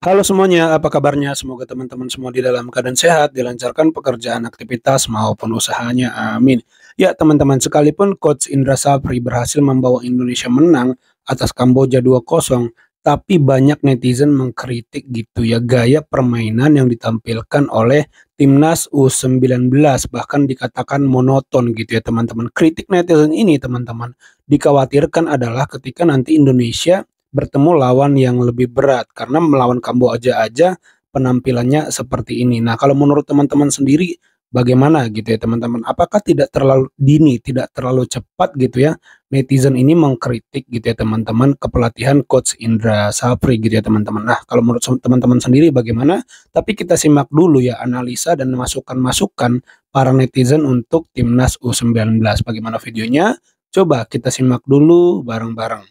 Halo semuanya, apa kabarnya? Semoga teman-teman semua di dalam keadaan sehat, dilancarkan pekerjaan, aktivitas, maupun usahanya. Amin. Ya, teman-teman, sekalipun Coach Indra Safri berhasil membawa Indonesia menang atas Kamboja 2-0, tapi banyak netizen mengkritik gitu ya gaya permainan yang ditampilkan oleh timnas U19, bahkan dikatakan monoton gitu ya teman-teman. Kritik netizen ini teman-teman dikhawatirkan adalah ketika nanti Indonesia bertemu lawan yang lebih berat karena melawan Kamboja aja penampilannya seperti ini. Nah, kalau menurut teman-teman sendiri bagaimana gitu ya teman-teman? Apakah tidak terlalu dini, tidak terlalu cepat gitu ya netizen ini mengkritik gitu ya teman-teman kepelatihan Coach Indra Safri gitu ya teman-teman. Nah, kalau menurut teman-teman sendiri bagaimana? Tapi kita simak dulu ya analisa dan masukan-masukan para netizen untuk timnas U19. Bagaimana videonya? Coba kita simak dulu bareng-bareng.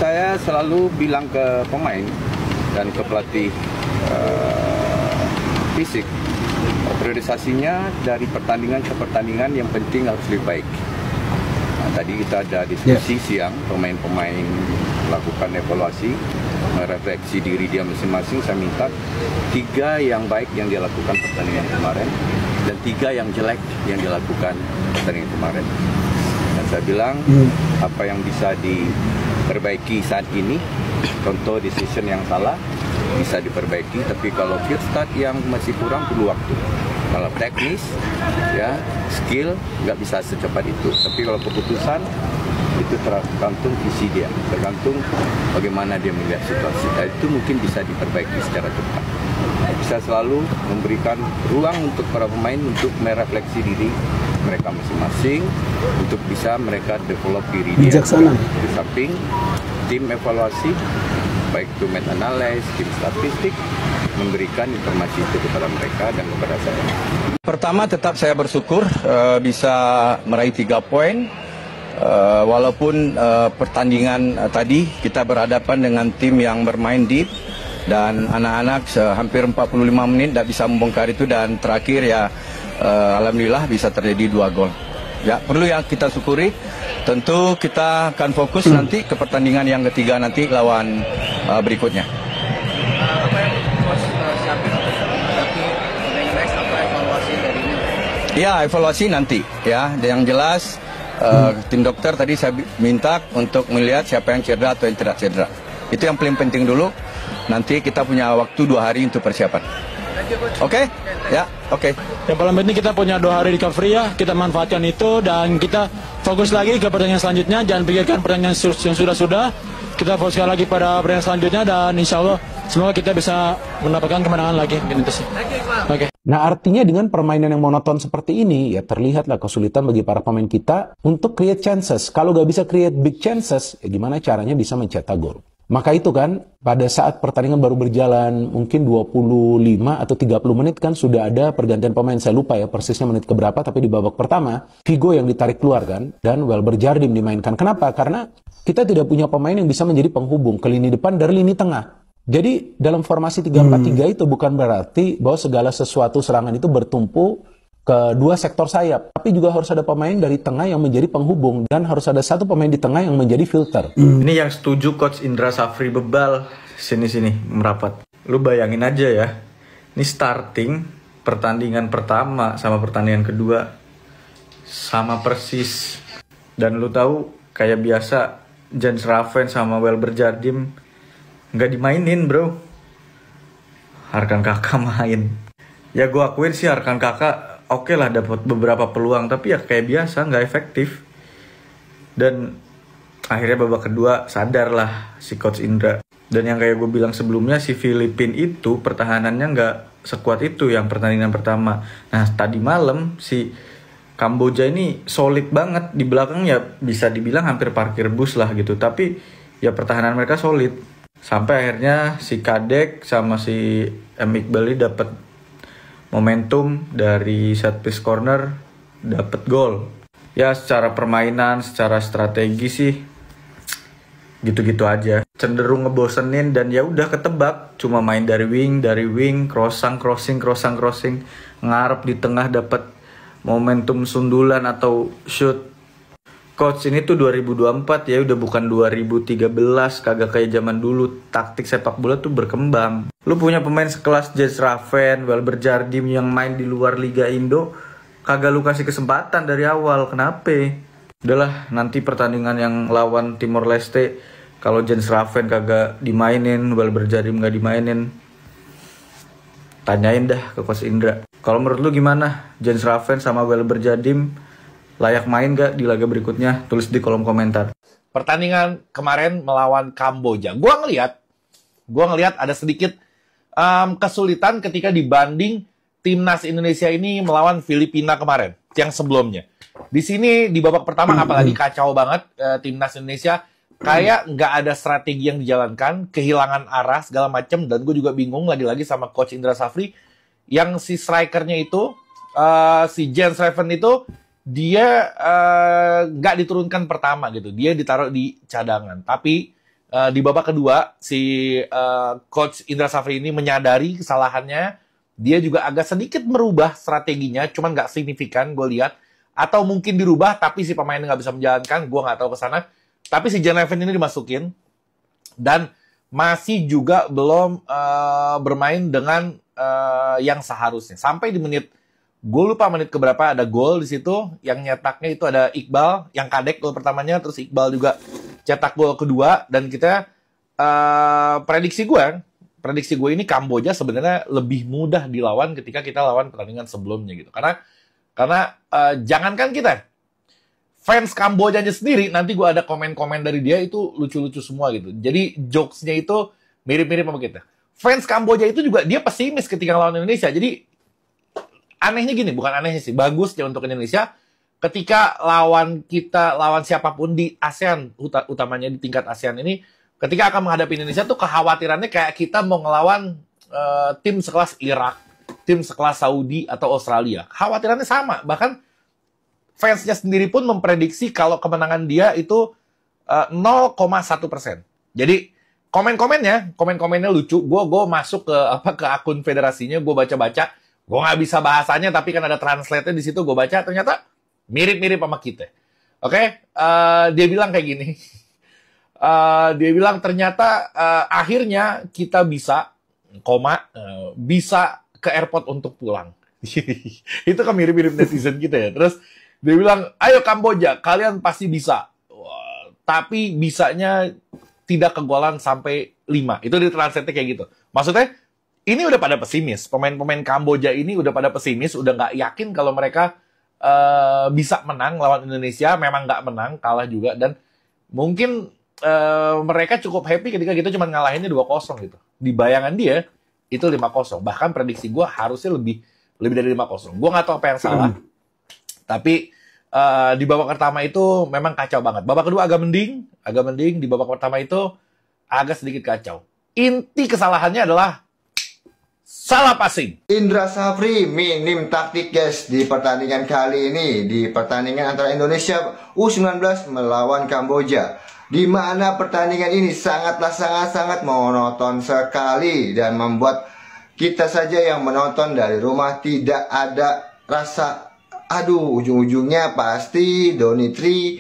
Saya selalu bilang ke pemain dan ke pelatih fisik, priorisasinya dari pertandingan ke pertandingan yang penting harus lebih baik. Nah, tadi kita ada diskusi siang, pemain-pemain melakukan evaluasi, merefleksi diri dia masing-masing. Saya minta 3 yang baik yang dia lakukan pertandingan kemarin dan 3 yang jelek yang dilakukan pertandingan kemarin. Dan saya bilang apa yang bisa diperbaiki saat ini, contoh decision yang salah bisa diperbaiki, tapi kalau field start yang masih kurang perlu waktu. Kalau teknis, ya skill nggak bisa secepat itu. Tapi kalau keputusan itu tergantung visi dia, tergantung bagaimana dia melihat situasi. Dan itu mungkin bisa diperbaiki secara cepat. Bisa selalu memberikan ruang untuk para pemain untuk merefleksi diri mereka masing-masing, untuk bisa mereka develop diri dia. Di samping tim evaluasi, baik itu match analysis, tim statistik, memberikan informasi itu kepada mereka dan kepada saya. Pertama, tetap saya bersyukur bisa meraih 3 poin. Walaupun pertandingan tadi kita berhadapan dengan tim yang bermain deep dan anak-anak hampir 45 menit tidak bisa membongkar itu, dan terakhir ya alhamdulillah bisa terjadi 2 gol. Ya, perlu yang kita syukuri. Tentu kita akan fokus nanti ke pertandingan yang ketiga nanti lawan berikutnya. Apa yang Coach siapin untuk menghadapi next, apa evaluasi dari ini? Ya, evaluasi nanti ya. Yang jelas tim dokter tadi saya minta untuk melihat siapa yang cedera atau yang tidak cedera. Itu yang paling penting dulu. Nanti kita punya waktu 2 hari untuk persiapan. Oke? Ya, oke. Yang paling penting kita punya 2 hari recovery ya, kita manfaatkan itu dan kita fokus lagi ke pertandingan selanjutnya. Jangan pikirkan pertandingan yang sudah-sudah. Kita fokuskan lagi pada pertandingan selanjutnya dan insya Allah semoga kita bisa mendapatkan kemenangan lagi. Oke. Nah, artinya dengan permainan yang monoton seperti ini, ya terlihatlah kesulitan bagi para pemain kita untuk create chances. Kalau nggak bisa create big chances, ya gimana caranya bisa mencetak gol? Maka itu kan, pada saat pertandingan baru berjalan, mungkin 25 atau 30 menit kan sudah ada pergantian pemain. Saya lupa ya persisnya menit keberapa, tapi di babak pertama, Figo yang ditarik keluar kan, dan Welber Jardim dimainkan. Kenapa? Karena kita tidak punya pemain yang bisa menjadi penghubung ke lini depan dari lini tengah. Jadi dalam formasi 3-4-3 itu bukan berarti bahwa segala sesuatu serangan itu bertumpu ke 2 sektor sayap, tapi juga harus ada pemain dari tengah yang menjadi penghubung dan harus ada 1 pemain di tengah yang menjadi filter. Ini yang setuju Coach Indra Safri bebal sini merapat. Lu bayangin aja ya, ini starting pertandingan pertama sama pertandingan kedua sama persis, dan lu tahu kayak biasa Jens Raven sama Welber Jardim nggak dimainin bro. Harkan Kakak main. Ya gue akuin sih Harkan Kakak oke lah dapat beberapa peluang, tapi ya kayak biasa nggak efektif. Dan akhirnya babak kedua sadarlah si Coach Indra. Dan yang kayak gue bilang sebelumnya, si Filipina itu pertahanannya nggak sekuat itu yang pertandingan pertama. Nah tadi malam si Kamboja ini solid banget di belakang, ya bisa dibilang hampir parkir bus lah gitu. Tapi ya pertahanan mereka solid. Sampai akhirnya si Kadek sama si M. Iqbal ini dapat momentum dari set piece corner, dapat gol. Ya secara permainan, secara strategi sih gitu-gitu aja. Cenderung ngebosenin dan ya udah ketebak. Cuma main dari wing, crossing, ngarep di tengah dapat momentum sundulan atau shoot. Coach ini tuh 2024 ya, udah bukan 2013, kagak kayak zaman dulu. Taktik sepak bola tuh berkembang. Lu punya pemain sekelas Jens Raven, Welber Jardim yang main di luar Liga Indo, kagak lu kasih kesempatan dari awal. Kenapa? Udahlah, nanti pertandingan yang lawan Timor Leste, kalau Jens Raven kagak dimainin, Welber Jardim gak dimainin, tanyain dah ke Coach Indra. Kalau menurut lu gimana? Jens Raven sama Welber Jardim layak main gak di laga berikutnya? Tulis di kolom komentar. Pertandingan kemarin melawan Kamboja, gua ngelihat ada sedikit kesulitan ketika dibanding timnas Indonesia ini melawan Filipina kemarin yang sebelumnya. Di sini di babak pertama apalagi kacau banget, timnas Indonesia kayak nggak ada strategi yang dijalankan, kehilangan arah segala macam, dan gue juga bingung lagi-lagi sama Coach Indra Safri yang si strikernya itu si Jens Raven itu dia nggak diturunkan pertama gitu, dia ditaruh di cadangan. Tapi di babak kedua si Coach Indra Safri ini menyadari kesalahannya, dia juga agak sedikit merubah strateginya, cuman nggak signifikan gue lihat, atau mungkin dirubah tapi si pemain nggak bisa menjalankan, gue nggak tahu kesana. Tapi si Jens Raven ini dimasukin dan masih juga belum bermain dengan yang seharusnya. Sampai di menit, gue lupa menit keberapa, ada gol di situ yang nyetaknya itu ada Iqbal, yang Kadek gol pertamanya, terus Iqbal juga cetak gol kedua, dan kita prediksi gue ini Kamboja sebenarnya lebih mudah dilawan ketika kita lawan pertandingan sebelumnya gitu. Karena jangankan kita, fans Kambojanya sendiri, nanti gue ada komen-komen dari dia itu lucu-lucu semua gitu. Jadi jokesnya itu mirip-mirip sama kita. Fans Kamboja itu juga dia pesimis ketika lawan Indonesia. Jadi anehnya gini, bukan anehnya sih, bagusnya untuk Indonesia ketika lawan siapapun di ASEAN, utamanya di tingkat ASEAN ini, ketika akan menghadapi Indonesia tuh kekhawatirannya kayak kita mau ngelawan tim sekelas Irak, tim sekelas Saudi atau Australia. Khawatirannya sama, bahkan fansnya sendiri pun memprediksi kalau kemenangan dia itu 0,1%. Jadi komen-komennya lucu. Gue masuk ke akun federasinya, gue baca-baca. Gue nggak bisa bahasanya, tapi kan ada translate-nya di situ. Gue baca, ternyata mirip-mirip sama kita. Oke? Dia bilang kayak gini. Dia bilang ternyata akhirnya kita bisa ke airport untuk pulang. Itu kan mirip-mirip netizen kita ya. Terus dia bilang, ayo Kamboja, kalian pasti bisa. Wah, tapi bisanya tidak kegolan sampai 5. Itu di translate kayak gitu. Maksudnya, ini udah pada pesimis. Pemain-pemain Kamboja ini udah pada pesimis, udah nggak yakin kalau mereka bisa menang lawan Indonesia. Memang nggak menang, kalah juga. Dan mungkin mereka cukup happy ketika kita cuma ngalahinnya 2-0 gitu. Di bayangan dia, itu 5-0. Bahkan prediksi gue harusnya lebih dari 5-0. Gue nggak tahu apa yang salah. Tapi di babak pertama itu memang kacau banget. Babak kedua agak mending. Di babak pertama itu agak sedikit kacau. Inti kesalahannya adalah salah passing. Indra Safri minim taktik guys di pertandingan kali ini. Di pertandingan antara Indonesia U19 melawan Kamboja. Di mana pertandingan ini sangat monoton sekali. Dan membuat kita saja yang menonton dari rumah tidak ada rasa, aduh, ujung-ujungnya pasti Donitri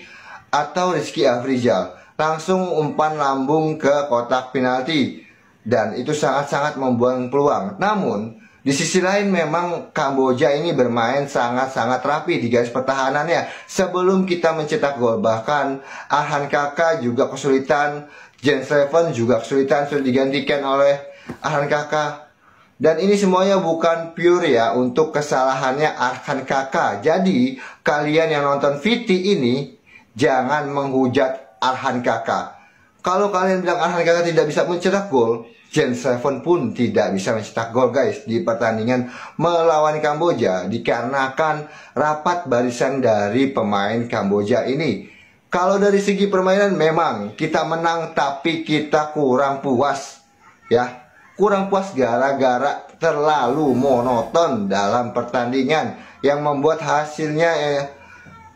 atau Rizky Afrizal langsung umpan lambung ke kotak penalti. Dan itu sangat-sangat membuang peluang. Namun, di sisi lain memang Kamboja ini bermain sangat-sangat rapi di garis pertahanannya sebelum kita mencetak gol. Bahkan Arhan Kakak juga kesulitan, Jens Raven juga kesulitan, sudah digantikan oleh Arhan Kakak. Dan ini semuanya bukan pure ya untuk kesalahannya Arhan Kakak. Jadi kalian yang nonton VT ini jangan menghujat Arhan Kakak. Kalau kalian bilang Arhan Kakak tidak bisa mencetak gol, Jens Raven pun tidak bisa mencetak gol guys di pertandingan melawan Kamboja dikarenakan rapat barisan dari pemain Kamboja ini. Kalau dari segi permainan memang kita menang, tapi kita kurang puas ya. Kurang puas gara-gara terlalu monoton dalam pertandingan yang membuat hasilnya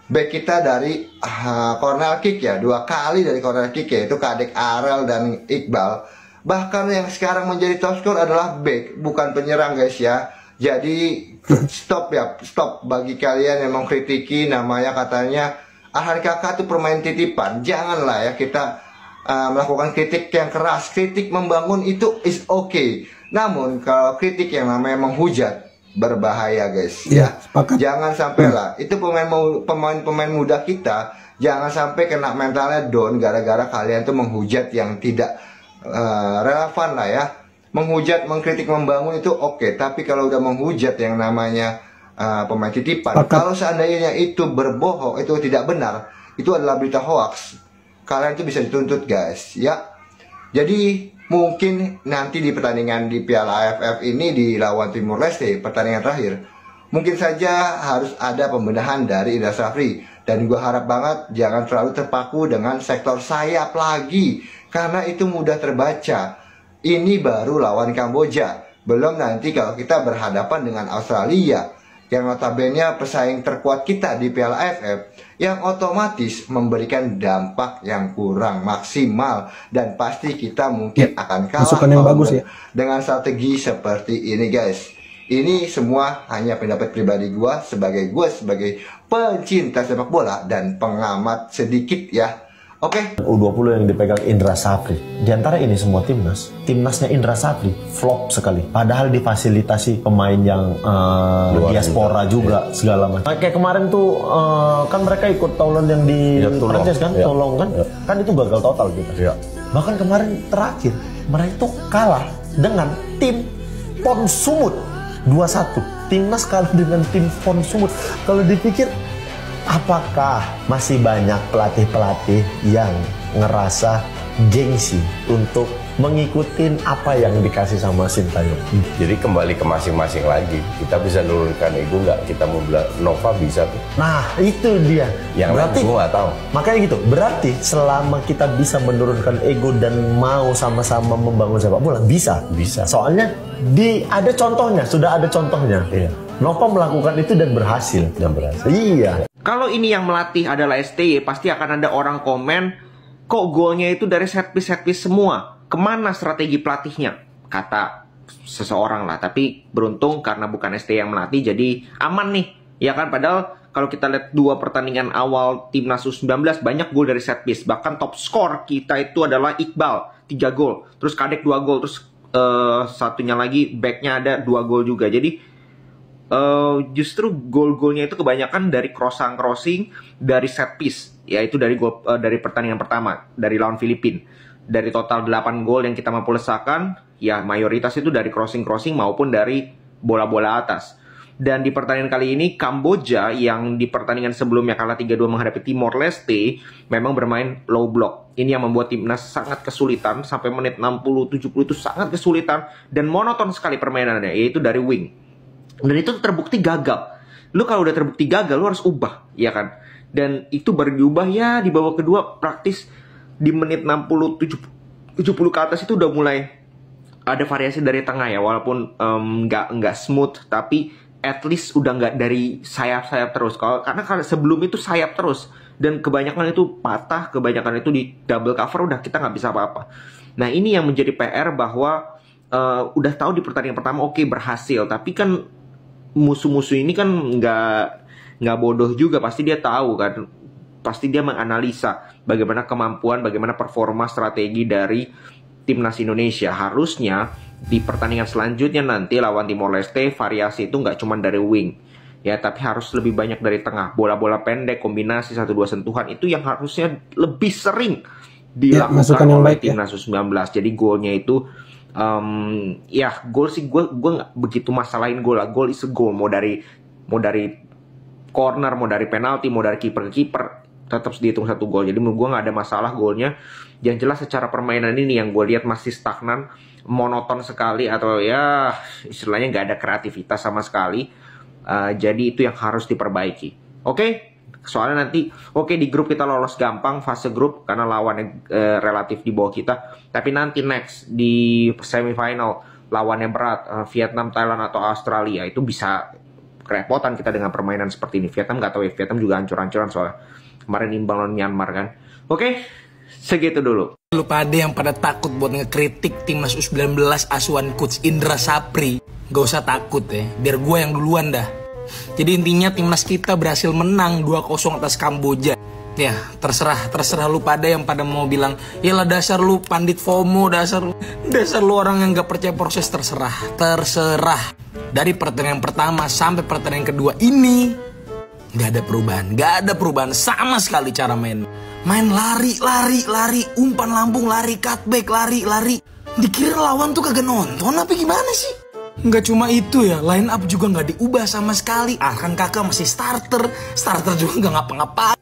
back kita dari corner kick ya, 2 kali dari corner kick ya, itu Kadek Arel dan Iqbal. Bahkan yang sekarang menjadi top skor adalah back, bukan penyerang guys ya. Jadi stop bagi kalian yang mengkritiki namanya katanya Arhan Kakak itu permain titipan. Janganlah ya kita melakukan kritik yang keras. Kritik membangun itu is okay. Namun kalau kritik yang namanya menghujat berbahaya guys, ya. Jangan sampai lah itu pemain muda kita jangan sampai kena mentalnya down gara-gara kalian tuh menghujat yang tidak relevan lah ya. Menghujat, mengkritik, membangun itu oke, tapi kalau udah menghujat yang namanya pemain titipan, kalau seandainya itu berbohong, itu tidak benar, itu adalah berita hoax, kalian itu bisa dituntut guys ya. Jadi mungkin nanti di pertandingan di Piala AFF ini di lawan Timor Leste, pertandingan terakhir, mungkin saja harus ada pembenahan dari Indra Safri. Dan gue harap banget jangan terlalu terpaku dengan sektor sayap lagi, karena itu mudah terbaca. Ini baru lawan Kamboja, belum nanti kalau kita berhadapan dengan Australia yang notabene pesaing terkuat kita di Piala AFF, yang otomatis memberikan dampak yang kurang maksimal, dan pasti kita mungkin akan kalah dengan strategi seperti ini guys. Ini semua hanya pendapat pribadi gue sebagai pencinta sepak bola dan pengamat sedikit ya. Oke. U20 yang dipegang Indra Safri. Di antara ini semua timnasnya Indra Safri flop sekali. Padahal difasilitasi pemain yang diaspora juga segala macam. Kayak kemarin tuh kan mereka ikut Thailand yang di Prancis kan, tolong kan, kan itu gagal total gitu. Bahkan kemarin terakhir mereka tuh kalah dengan tim PON Sumut 2-1. Timnas kalah dengan tim PON Sumut. Kalau dipikir, apakah masih banyak pelatih-pelatih yang ngerasa gengsi untuk mengikuti apa yang dikasih sama Sintayong? Jadi kembali ke masing-masing lagi. Kita bisa nurunkan ego nggak? Kita mau bilang Nova bisa tuh. Nah itu dia. Yang berarti gue nggak tahu. Makanya gitu. Berarti selama kita bisa menurunkan ego dan mau sama-sama membangun sepak bola, bisa. Soalnya ada contohnya, sudah ada contohnya. Iya. Nova melakukan itu dan berhasil. Iya. Kalau ini yang melatih adalah STY, pasti akan ada orang komen, kok golnya itu dari set piece semua? Kemana strategi pelatihnya? Kata seseorang lah. Tapi beruntung karena bukan STY yang melatih, jadi aman nih. Ya kan, padahal kalau kita lihat 2 pertandingan awal Timnas U19, banyak gol dari set piece. Bahkan top skor kita itu adalah Iqbal, 3 gol. Terus Kadek 2 gol. Terus satunya lagi, backnya ada 2 gol juga. Jadi justru gol-golnya itu kebanyakan dari crossing dari set piece, yaitu dari pertandingan pertama dari lawan Filipina. Dari total 8 gol yang kita mampu lesakan, ya mayoritas itu dari crossing maupun dari bola-bola atas. Dan di pertandingan kali ini Kamboja yang di pertandingan sebelumnya kalah 3-2 menghadapi Timor Leste memang bermain low block. Ini yang membuat timnas sangat kesulitan, sampai menit 60-70 itu sangat kesulitan dan monoton sekali permainannya, yaitu dari wing. Dan itu terbukti gagal. Lu kalau udah terbukti gagal, lu harus ubah, ya kan? Dan itu baru diubah ya di babak kedua, praktis di menit 60-70 ke atas itu udah mulai ada variasi dari tengah ya. Walaupun nggak smooth, tapi at least udah nggak dari sayap-sayap terus. Karena sebelum itu sayap terus. Dan kebanyakan itu patah, kebanyakan itu di double cover, udah kita nggak bisa apa-apa. Nah ini yang menjadi PR bahwa udah tahu di pertandingan pertama oke, berhasil. Tapi kan musuh-musuh ini kan nggak bodoh juga, pasti dia tahu kan, pasti dia menganalisa bagaimana kemampuan, bagaimana performa strategi dari timnas Indonesia. Harusnya di pertandingan selanjutnya nanti lawan Timor Leste variasi itu nggak cuma dari wing ya, tapi harus lebih banyak dari tengah, bola-bola pendek, kombinasi 1-2 sentuhan, itu yang harusnya lebih sering dilakukan oleh timnas U19. Jadi golnya itu ya gol sih gue nggak begitu masalahin gol lah. Gol is a goal, mau dari corner, mau dari penalti, mau dari kiper ke kiper, tetap dihitung 1 gol. Jadi menurut gue nggak ada masalah golnya. Yang jelas secara permainan ini yang gue lihat masih stagnan, monoton sekali, atau ya istilahnya nggak ada kreativitas sama sekali. Jadi itu yang harus diperbaiki. Oke? Soalnya nanti di grup kita lolos gampang fase grup karena lawannya relatif di bawah kita. Tapi nanti next di semifinal lawannya berat, Vietnam, Thailand atau Australia, itu bisa kerepotan kita dengan permainan seperti ini. Vietnam nggak tahu ya, Vietnam juga hancur-hancuran soalnya kemarin imbang lawan Myanmar kan. Oke, segitu dulu. Lu pada yang pada takut buat ngekritik timnas U19 asuhan coach Indra Safri, gak usah takut ya, biar gue yang duluan dah. Jadi intinya timnas kita berhasil menang 2-0 atas Kamboja. Ya, terserah lu pada yang pada mau bilang, yalah dasar lu pandit FOMO, dasar lu orang yang gak percaya proses, terserah. Dari pertandingan pertama sampai pertandingan kedua ini gak ada perubahan sama sekali cara main lari, umpan lambung, lari, cutback, lari. Dikira lawan tuh kagak nonton apa gimana sih? Nggak cuma itu ya, line up juga nggak diubah sama sekali. Kan kakak masih starter juga nggak ngapa-ngapain.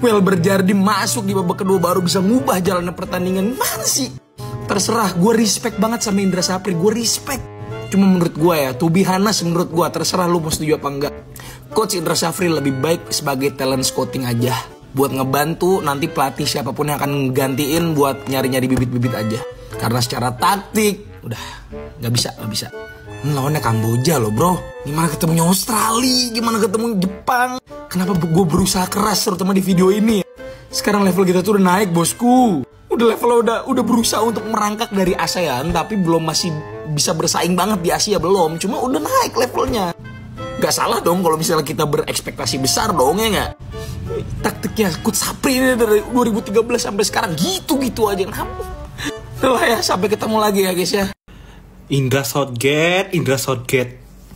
Welber Jardim masuk di babak kedua baru bisa ngubah jalannya pertandingan. Mana sih? Terserah, gue respect banget sama Indra Sapri, gue respect. Cuma menurut gue ya, to be honest menurut gue, terserah lu mau setuju apa enggak. Coach Indra Sapri lebih baik sebagai talent scouting aja. Buat ngebantu nanti pelatih siapapun yang akan gantiin buat nyari-nyari bibit-bibit aja. Karena secara taktik, udah nggak bisa. Ini lawannya Kamboja loh bro. Gimana ketemunya Australia, gimana ketemu Jepang. Kenapa gue berusaha keras terutama di video ini ya? Sekarang level kita tuh udah naik bosku. Udah berusaha untuk merangkak dari ASEAN, tapi belum masih bisa bersaing banget di Asia belum. Cuma udah naik levelnya. Gak salah dong kalau misalnya kita berekspektasi besar dong ya nggak? Taktiknya Coach Sapri ini dari 2013 sampai sekarang gitu-gitu aja. Kenapa? Udah ya, sampai ketemu lagi ya guys ya. Indra Southgate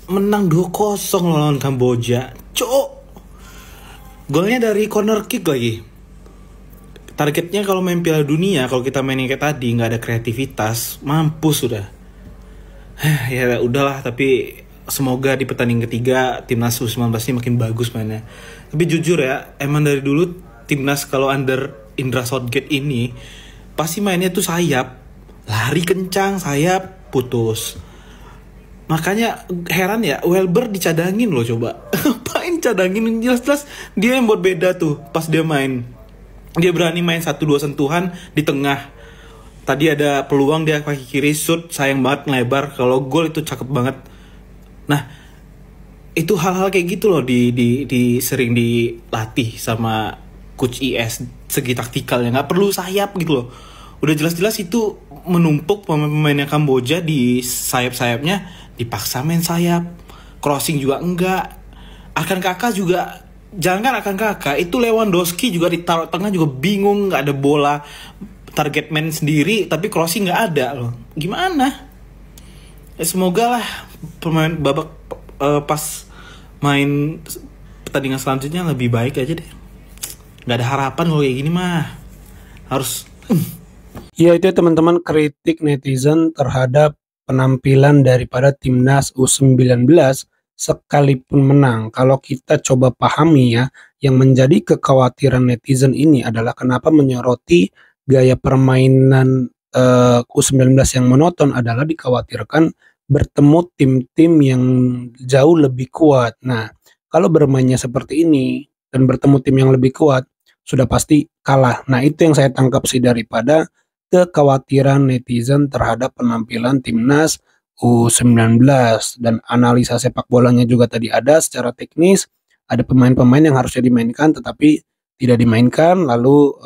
menang 2-0 lawan Kamboja. Golnya dari corner kick lagi. Targetnya kalau main Piala Dunia, kalau kita mainin kayak tadi nggak ada kreativitas, mampus sudah. Ya udahlah, tapi semoga di pertandingan ketiga timnas U19 ini makin bagus mainnya. Tapi jujur ya, emang dari dulu timnas kalau under Indra Southgate ini pasti mainnya tuh sayap, lari kencang, sayap, putus. Makanya heran ya, Welber dicadangin loh coba. Apain cadangin, jelas-jelas dia yang buat beda tuh pas dia main. Dia berani main 1-2 sentuhan di tengah. Tadi ada peluang dia kaki kiri shoot, sayang banget ngelebar. Kalau gol itu cakep banget. Nah, itu hal-hal kayak gitu loh di sering dilatih sama Coach IS, segi taktikalnya. Nggak perlu sayap gitu loh. Udah jelas-jelas itu menumpuk pemain-pemainnya Kamboja di sayap-sayapnya, dipaksa main sayap. Crossing juga enggak. Akan kakak juga, jangan akan kakak, itu Lewandowski juga ditaruh tengah juga bingung, nggak ada bola. Target man sendiri tapi crossing nggak ada loh. Gimana? Ya, semoga lah pemain babak pas main pertandingan selanjutnya lebih baik aja deh. Nggak ada harapan kalau kayak gini mah. Harus Ya itu teman-teman kritik netizen terhadap penampilan daripada timnas U19 sekalipun menang. Kalau kita coba pahami ya, yang menjadi kekhawatiran netizen ini adalah kenapa menyoroti gaya permainan U19 yang monoton adalah dikhawatirkan bertemu tim-tim yang jauh lebih kuat. Nah, kalau bermainnya seperti ini dan bertemu tim yang lebih kuat, sudah pasti kalah. Nah, itu yang saya tangkap sih daripada kekhawatiran netizen terhadap penampilan timnas U19, dan analisa sepak bolanya juga tadi ada secara teknis, ada pemain-pemain yang harusnya dimainkan tetapi tidak dimainkan, lalu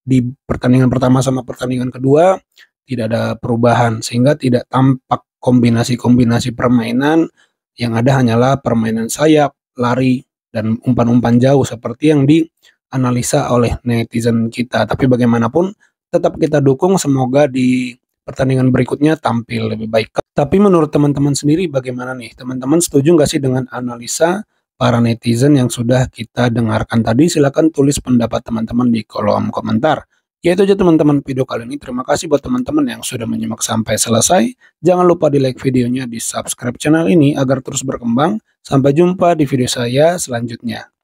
di pertandingan pertama sama pertandingan kedua tidak ada perubahan sehingga tidak tampak kombinasi-kombinasi permainan, yang ada hanyalah permainan sayap, lari, dan umpan-umpan jauh seperti yang dianalisa oleh netizen kita. Tapi bagaimanapun tetap kita dukung, semoga di pertandingan berikutnya tampil lebih baik. Tapi menurut teman-teman sendiri bagaimana nih? Teman-teman setuju nggak sih dengan analisa para netizen yang sudah kita dengarkan tadi? Silahkan tulis pendapat teman-teman di kolom komentar. Ya itu aja teman-teman video kali ini. Terima kasih buat teman-teman yang sudah menyimak sampai selesai. Jangan lupa di like videonya, di subscribe channel ini agar terus berkembang. Sampai jumpa di video saya selanjutnya.